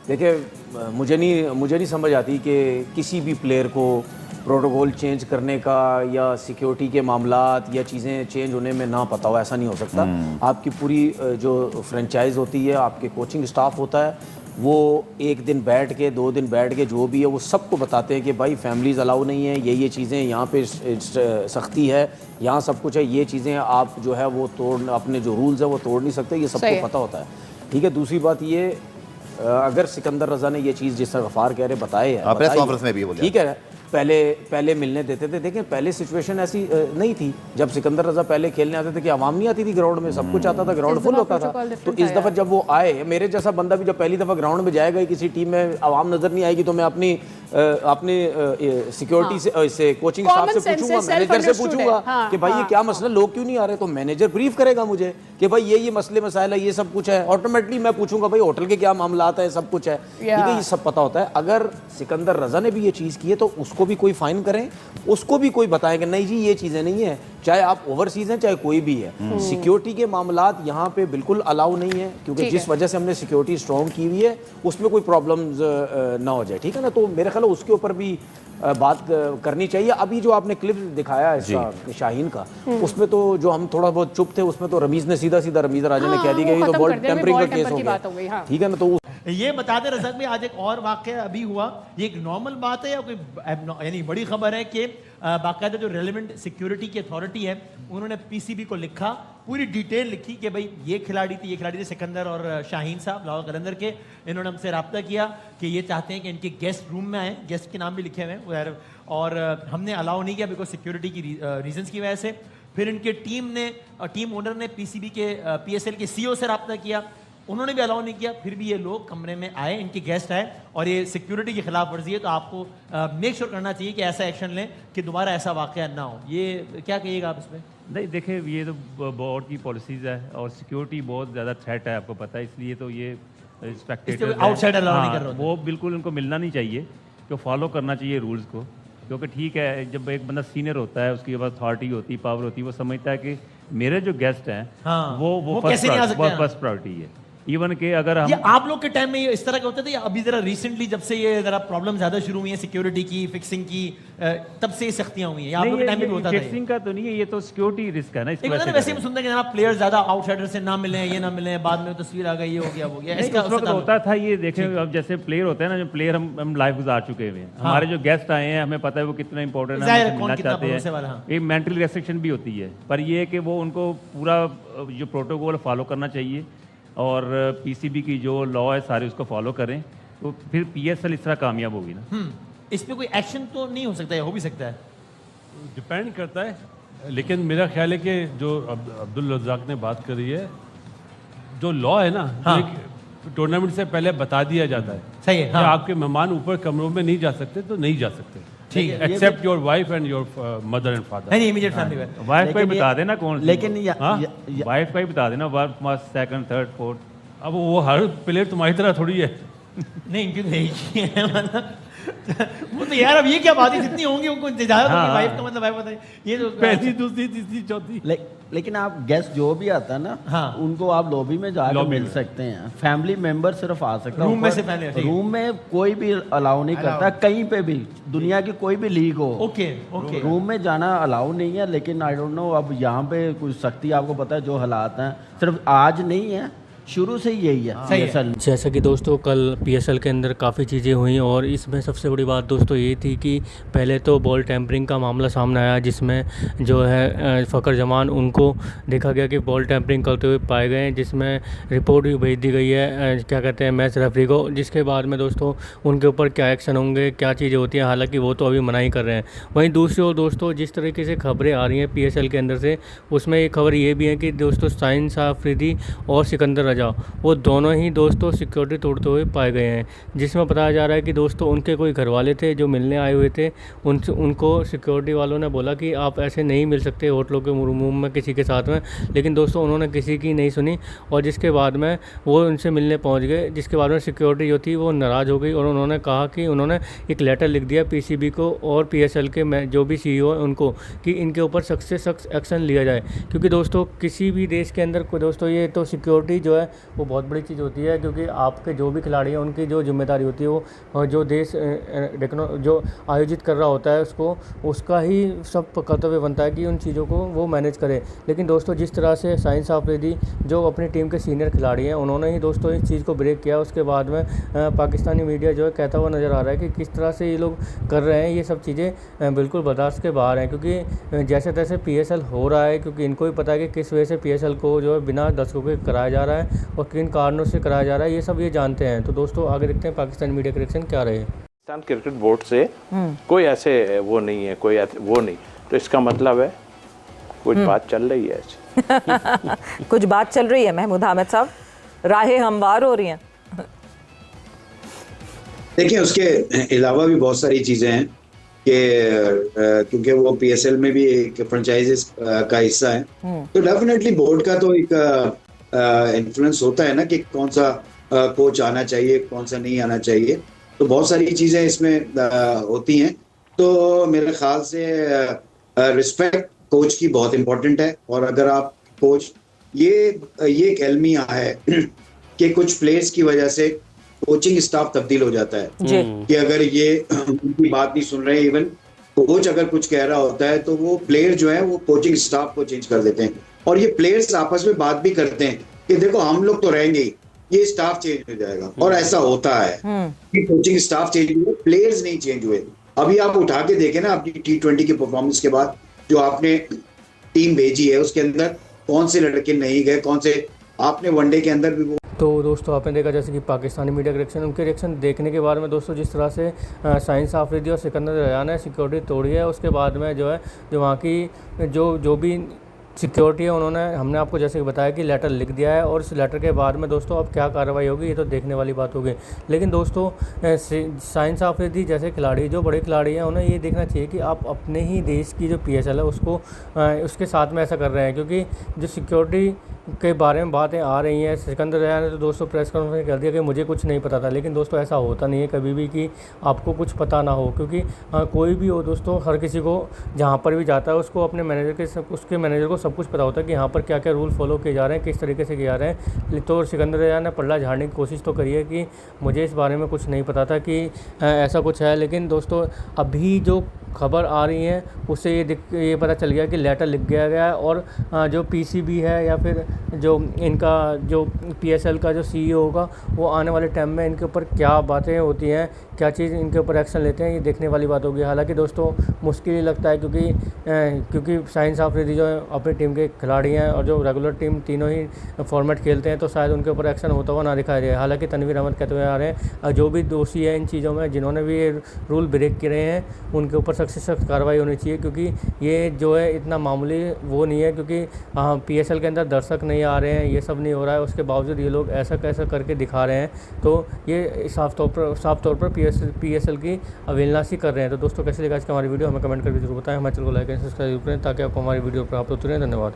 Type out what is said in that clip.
देखिए, मुझे नहीं समझ आती कि किसी भी प्लेयर को प्रोटोकॉल चेंज करने का या सिक्योरिटी के मामलात या चीज़ें चेंज होने में ना पता हो, ऐसा नहीं हो सकता। आपकी पूरी जो फ्रेंचाइज होती है, आपके कोचिंग स्टाफ होता है, वो एक दिन बैठ के 2 दिन बैठ के जो भी है वो सबको बताते हैं कि भाई फैमिलीज़ अलाउ नहीं है, ये चीज़ें यहाँ पे सख्ती है, यहाँ सब कुछ है, ये चीज़ें आप जो है वो अपने जो रूल्स है वो तोड़ नहीं सकते, ये सबको पता होता है। ठीक है, दूसरी बात ये, अगर सिकंदर रज़ा ने ये चीज़ जिस तरह गफ़ार कह रहे बताए हैं, प्रेस कॉन्फ्रेंस में भी बोला, ठीक है, पहले मिलने देते थे। देखें, पहले सिचुएशन ऐसी नहीं थी। जब सिकंदर रज़ा पहले खेलने आते थे कि आवाम नहीं आती थी ग्राउंड में, सब कुछ आता था, ग्राउंड फुल होता था। तो इस दफ़ा जब वो आए, मेरे जैसा बंदा भी जब पहली दफ़ा ग्राउंड में जाएगा, किसी टीम में आवाम नज़र नहीं आएगी, तो मैं अपनी सिक्योरिटी से कोचिंग स्टाफ से पूछूंगा, मैनेजर से पूछूंगा कि भाई ये क्या मसला, लोग क्यों नहीं आ रहे, तो मैनेजर ब्रीफ करेगा मुझे कि भाई ये मसले मसाइल है, ये सब कुछ है। ऑटोमेटिकली मैं पूछूंगा भाई होटल के क्या मामलात है, सब कुछ है। ठीक है, ये सब पता होता है। अगर सिकंदर रज़ा ने भी ये चीज़ की है तो उसको भी कोई फाइन करें, उसको भी कोई बताए कि नहीं जी ये चीज़ें नहीं है, चाहे आप ओवरसीज हैं चाहे कोई भी है। सिक्योरिटी के मामलात यहाँ पे बिल्कुल अलाउ नहीं है, क्योंकि जिस वजह से हमने सिक्योरिटी स्ट्रॉन्ग की हुई है उसमें कोई प्रॉब्लम्स ना हो जाए। ठीक है ना, तो मेरे ख्याल उसके ऊपर भी बात करनी चाहिए। अभी जो आपने क्लिप दिखाया इसका शाहीन का, उसमें तो जो हम थोड़ा बहुत चुप थे, उसमें तो रमीज ने सीधा रमीज राजा ने कह दी गई तो बॉल टेम्परिंग का केस हो गया। ठीक है ना, तो ये बता दें रज़ाक भाई, आज एक और वाक़या अभी हुआ, ये एक नॉर्मल बात है या कोई यानी बड़ी खबर है कि बाकायदा जो रेलिवेंट सिक्योरिटी की अथॉरिटी है उन्होंने पीसीबी को लिखा, पूरी डिटेल लिखी कि भाई ये खिलाड़ी थे सिकंदर और शाहीन साहब लाहौर कलंदर के, इन्होंने हमसे रब्ता किया कि ये चाहते हैं कि इनके गेस्ट रूम में आए, गेस्ट के नाम भी लिखे हुए हैं, और हमने अलाउ नहीं किया बिकॉज सिक्योरिटी की रीजंस की वजह से। फिर इनके टीम ओनर ने पीसीबी के पीएसएल के सीईओ से रब्ता किया, उन्होंने भी अलाउ नहीं किया, फिर भी ये लोग कमरे में आए, इनके गेस्ट आए, और ये सिक्योरिटी की खिलाफ वर्जी है। तो आपको मेक श्योर करना चाहिए कि ऐसा एक्शन लें कि दोबारा ऐसा वाकया ना हो। ये क्या कहिएगा आप इसमें? नहीं, देखिए, ये तो बोर्ड की पॉलिसीज़ है और सिक्योरिटी बहुत ज़्यादा थ्रेट है, आपको पता है, इसलिए तो ये स्पेक्टेटर्स आउटसाइड अलाउ नहीं कर रहे, वो बिल्कुल उनको मिलना नहीं चाहिए, कि फॉलो करना चाहिए रूल्स को। क्योंकि ठीक है, जब एक बंदा सीनियर होता है, उसके पास अथॉरिटी होती है, पावर होती है, वो समझता है कि मेरे जो गेस्ट हैं वो फर्स्ट प्रायोरिटी है। इवन के अगर हम, ये आप लोग के टाइम में ये इस तरह के होते थे या अभी जरा रिसेंटली जब से ये जरा प्रॉब्लम ज्यादा शुरू हुई है सिक्योरिटी की, फिक्सिंग की, तब से ये सख्तियां हुई हैं? आप लोग के टाइम में भी होता था? फिक्सिंग का तो नहीं है, ये तो सिक्योरिटी रिस्क है ना। वैसे हम सुनते हैं कि जनाब प्लेयर्स ज्यादा आउटसाइडर से ना मिले, ये ना मिले, बाद में तस्वीर आ गई, ये हो गया वो गया, इसका होता था। ये देखें, अब जैसे प्लेयर होते हैं ना, जो प्लेयर हम लाइफ गुजार चुके हुए हैं, हमारे जो गेस्ट आए हैं, हमें पता है वो कितना इंपॉर्टेंट है, मिलना चाहते हैं, एक मेंटल रेस्ट्रिक्शन भी होती है, पर ये है कि वो उनको पूरा जो प्रोटोकॉल फॉलो करना चाहिए और पीसीबी की जो लॉ है सारे उसको फॉलो करें, तो फिर पीएसएल इस तरह कामयाब होगी ना। इस पे कोई एक्शन तो नहीं हो सकता है? हो भी सकता है, डिपेंड करता है, लेकिन मेरा ख्याल है कि जो अब्दुल रज़ाक ने बात करी है, जो लॉ है ना, टूर्नामेंट से पहले बता दिया जाता है, सही है, कि आपके मेहमान ऊपर कमरों में नहीं जा सकते तो नहीं जा सकते, ठीक है, except your wife and your mother and father. नहीं, इमीडिएट फैमिली में। वाइफ का ही बता देना कौन, लेकिन वाइफ का ही बता देना, फर्स्ट सेकंड थर्ड फोर्थ। अब वो हर प्लेयर तुम्हारी तरह थोड़ी है। नहीं, इनकी तो एक ही है वो तो यार, अब ये क्या बात है, जितनी होंगी उनको इजाजत होगी, वाइफ का मतलब वाइफ बताइए, ये तो पहली, दूसरी, तीसरी, चौथी। लेकिन आप गेस्ट जो भी आता है ना, उनको आप लॉबी में जाकर मिल सकते हैं। फैमिली मेंबर सिर्फ आ सकता है रूम में से पहले, रूम में कोई भी अलाउ नहीं करता, कहीं पे भी दुनिया की कोई भी लीग हो, ओके, रूम में जाना अलाउ नहीं है। लेकिन आई डोंट नो, अब यहाँ पे कुछ सख्ती, आपको पता है जो हालात हैं, सिर्फ आज नहीं है, शुरू से ही यही है पीएसएल। जैसा कि दोस्तों कल पीएसएल के अंदर काफ़ी चीज़ें हुई और इसमें सबसे बड़ी बात दोस्तों ये थी कि पहले तो बॉल टैंपरिंग का मामला सामने आया, जिसमें जो है फ़खर जमान उनको देखा गया कि बॉल टैंपरिंग करते हुए पाए गए हैं, जिसमें रिपोर्ट भी भेज दी गई है क्या कहते हैं मैच रेफरी को, जिसके बाद में दोस्तों उनके ऊपर क्या एक्शन होंगे, क्या चीज़ें होती हैं, हालांकि वो तो अभी मना ही कर रहे हैं। वहीं दूसरी ओर दोस्तों जिस तरीके से खबरें आ रही हैं पीएसएल के अंदर से, उसमें एक खबर ये भी है कि दोस्तों शाहीन अफरीदी और सिकंदर रज़ा वो दोनों ही दोस्तों सिक्योरिटी तोड़ते हुए पाए गए हैं, जिसमें बताया जा रहा है कि दोस्तों उनके कोई घर वाले थे जो मिलने आए हुए थे, उनको सिक्योरिटी वालों ने बोला कि आप ऐसे नहीं मिल सकते होटलों के रूम में किसी के साथ में, लेकिन दोस्तों उन्होंने किसी की नहीं सुनी और जिसके बाद में वो उनसे मिलने पहुंच गए, जिसके बाद में सिक्योरिटी जो थी वो नाराज़ हो गई और उन्होंने कहा कि उन्होंने एक लेटर लिख दिया पीसीबी को और पीएसएल के जो भी सीईओ है उनको कि इनके ऊपर सख्त से सख्त एक्शन लिया जाए, क्योंकि दोस्तों किसी भी देश के अंदर दोस्तों ये तो सिक्योरिटी जो है है वो बहुत बड़ी चीज़ होती है, क्योंकि आपके जो भी खिलाड़ी हैं उनकी जो जिम्मेदारी होती है वो जो देश जो आयोजित कर रहा होता है उसका ही सब कर्तव्य बनता है कि उन चीज़ों को वो मैनेज करे। लेकिन दोस्तों जिस तरह से शाहीन आफरीदी जो अपनी टीम के सीनियर खिलाड़ी हैं उन्होंने ही दोस्तों इस चीज़ को ब्रेक किया, उसके बाद में पाकिस्तानी मीडिया जो है कहता हुआ नज़र आ रहा है कि किस तरह से ये लोग कर रहे हैं, ये सब चीज़ें बिल्कुल बर्दाश्त के बाहर हैं। क्योंकि जैसे तैसे PSL हो रहा है, क्योंकि इनको भी पता है कि किस वजह से PSL को जो है बिना दर्शकों के कराया जा रहा है और किन कारणों से कराया जा रहा है, ये सब ये जानते हैं। तो दोस्तों आगे देखते हैं पाकिस्तानी मीडिया के रिएक्शन क्या रहे। पाकिस्तान क्रिकेट बोर्ड से कोई ऐसे वो नहीं है, कोई वो नहीं, तो इसका मतलब है कुछ बात चल रही है ऐसे। कुछ बात चल रही है महमूद हामिद साहब, राहें हमवार हो रही हैं। देखिए उसके अलावा भी बहुत सारी चीज़ें हैं कि क्योंकि वो PSL में भी एक फ्रेंचाइजीज का हिस्सा है, तो डेफिनेटली बोर्ड का तो एक इन्फ्लुएंस होता है ना कि कौन सा कोच आना चाहिए, कौन सा नहीं आना चाहिए। तो बहुत सारी चीज़ें इसमें होती हैं। तो मेरे ख्याल से रिस्पेक्ट कोच की बहुत इम्पोर्टेंट है। और अगर आप कोच ये एक अलमिया है कि कुछ प्लेयर्स की वजह से कोचिंग स्टाफ तब्दील हो जाता है कि अगर ये उनकी बात नहीं सुन रहे, इवन कोच अगर कुछ कह रहा होता है तो वो प्लेयर जो है वो कोचिंग स्टाफ को चेंज कर देते हैं। और ये प्लेयर्स आपस में बात भी करते हैं कि देखो हम लोग तो रहेंगे ही, ये स्टाफ चेंज हो जाएगा। और ऐसा होता है कि कोचिंग स्टाफ चेंज हुए, प्लेयर्स नहीं चेंज हुए। अभी आप उठा के देखें ना अपनी T20 की परफॉर्मेंस के बाद जो आपने टीम भेजी है उसके अंदर कौन से लड़के नहीं गए, कौन से आपने वनडे के अंदर भी। तो दोस्तों आपने देखा जैसे कि पाकिस्तानी मीडिया के रिएक्शन, उनके रिएक्शन देखने के बाद में दोस्तों जिस तरह से शाहीन आफरीदी और सिकंदर रैयान ने सिक्योरिटी तोड़ी है, उसके बाद में जो है जो वहाँ की जो भी सिक्योरिटी है उन्होंने, हमने आपको जैसे कि बताया कि लेटर लिख दिया है और इस लेटर के बाद में दोस्तों अब क्या कार्रवाई होगी ये तो देखने वाली बात होगी। लेकिन दोस्तों शाहीन आफरीदी जैसे खिलाड़ी, जो बड़े खिलाड़ी हैं, उन्हें ये देखना चाहिए कि आप अपने ही देश की जो PSL है उसके साथ में ऐसा कर रहे हैं। क्योंकि जो सिक्योरिटी के बारे में बातें आ रही हैं, सिकंदर रैयान ने तो दोस्तों प्रेस कॉन्फ्रेंस कर दिया कि मुझे कुछ नहीं पता था। लेकिन दोस्तों ऐसा होता नहीं है कभी भी कि आपको कुछ पता ना हो, क्योंकि कोई भी हो दोस्तों, हर किसी को जहाँ पर भी जाता है उसको अपने उसके मैनेजर को सब कुछ पता होता है कि यहाँ पर क्या क्या रूल फॉलो किए जा रहे हैं, किस तरीके से किए जा रहे हैं। तो सिकंदर रैयान ने पल्ला झाड़ने की कोशिश तो करी है कि मुझे इस बारे में कुछ नहीं पता था कि ऐसा कुछ है। लेकिन दोस्तों अभी जो खबर आ रही है उससे ये पता चल गया कि लेटर लिख दिया गया है और जो PCB है या फिर जो इनका जो PSL का जो CEO होगा वो आने वाले टाइम में इनके ऊपर क्या बातें होती हैं, क्या चीज़ इनके ऊपर एक्शन लेते हैं, ये देखने वाली बात होगी। हालांकि दोस्तों मुश्किल ही लगता है क्योंकि शाहीन आफरीदी जो अपनी टीम के खिलाड़ी हैं और जो रेगुलर टीम तीनों ही फॉर्मेट खेलते हैं, तो शायद उनके ऊपर एक्शन होता हुआ ना दिखाई दे। हालांकि तनवीर अहमद कहते हुए आ रहे हैं जो भी दोषी है इन चीज़ों में, जिन्होंने भी ये रूल ब्रेक करे हैं, उनके ऊपर सख्त से सख्त कार्रवाई होनी चाहिए। क्योंकि ये जो है इतना मामूली वो नहीं है, क्योंकि PSL के अंदर दर्शक नहीं आ रहे हैं, ये सब नहीं हो रहा है, उसके बावजूद ये लोग ऐसा कैसा करके दिखा रहे हैं। तो ये साफ तौर पर PSL की अवहेलना सी कर रहे हैं। तो दोस्तों कैसे लगा इसका हमारी वीडियो, हमें कमेंट करके जरूर बताएं। हमारे चैनल को लाइक एंड सब्सक्राइब करें ताकि आपको हमारी वीडियो प्राप्त होती रहे। धन्यवाद।